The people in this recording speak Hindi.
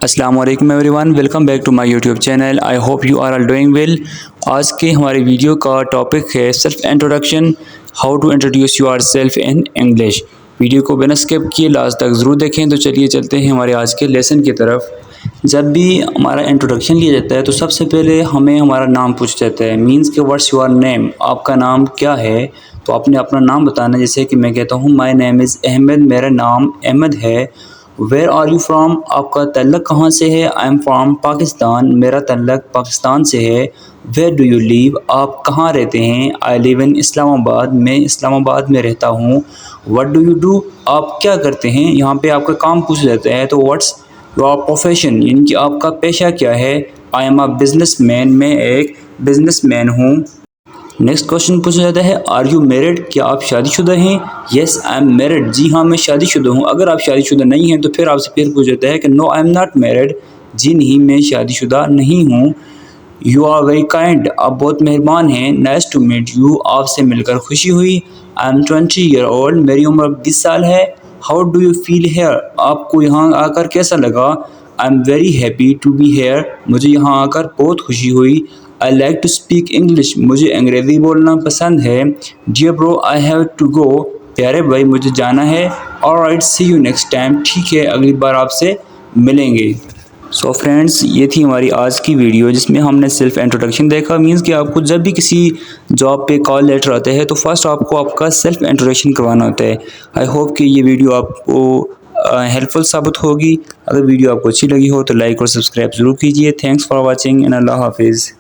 अस्सलाम वालेकुम everyone, welcome back to my YouTube channel. I hope you are all doing well. आज के हमारे वीडियो का टॉपिक है self introduction, how to introduce yourself in English. Video को बिना स्किप किए लास्ट तक ज़रूर देखें। तो चलिए चलते हैं हमारे आज के लेसन की तरफ। जब भी हमारा इंट्रोडक्शन लिया जाता है तो सबसे पहले हमें हमारा नाम पूछा जाता है, मीन्स के व्हाट्स योर नेम, आपका नाम क्या है। तो आपने अपना नाम बताना, जैसे कि मैं कहता हूँ माय नेम इज़ अहमद, मेरा नाम अहमद है। वेयर आर यू फ्राम, आपका तल्लक कहाँ से है। आई एम फ्राम पाकिस्तान, मेरा तल्लक पाकिस्तान से है। वेयर डू यू लिव, आप कहाँ रहते हैं। आई लिव इन इस्लामाबाद, मैं इस्लामाबाद में रहता हूँ। व्हाट डू यू डू, आप क्या करते हैं। यहाँ पे आपका काम पूछा जाता है, तो व्हाट्स योर प्रोफेशन, यानी कि आपका पेशा क्या है। I am a business man, मैं एक बिजनेस मैन हूँ। नेक्स्ट क्वेश्चन पूछा जाता है, आर यू मैरिड, क्या आप शादीशुदा हैं। येस आई एम मैरिड, जी हाँ मैं शादीशुदा हूँ। अगर आप शादीशुदा नहीं हैं तो फिर आपसे फिर पूछा जाता है कि no I am not married, जी नहीं मैं शादीशुदा नहीं हूँ। यू आर वेरी काइंड, आप बहुत मेहरबान हैं। नाइस टू मीट यू, आपसे मिलकर खुशी हुई। आई एम 20 ईयर ओल्ड, मेरी उम्र 20 साल है। How do you feel here, आपको यहाँ आकर कैसा लगा। I am very happy to be here, मुझे यहाँ आकर बहुत खुशी हुई। I like to speak English, मुझे अंग्रेज़ी बोलना पसंद है। Dear bro I have to go, प्यारे भाई मुझे जाना है। Alright see you next time, ठीक है अगली बार आपसे मिलेंगे। सो फ्रेंड्स, ये थी हमारी आज की वीडियो जिसमें हमने सेल्फ इंट्रोडक्शन देखा। मीन्स कि आपको जब भी किसी जॉब पे कॉल लेटर आते हैं तो फर्स्ट आपको आपका सेल्फ इंट्रोडक्शन करवाना होता है। आई होप कि ये वीडियो आपको हेल्पफुल साबित होगी। अगर वीडियो आपको अच्छी लगी हो तो लाइक और सब्सक्राइब ज़रूर कीजिए। थैंक्स फॉर वॉचिंग एंड अल्लाह हाफिज़।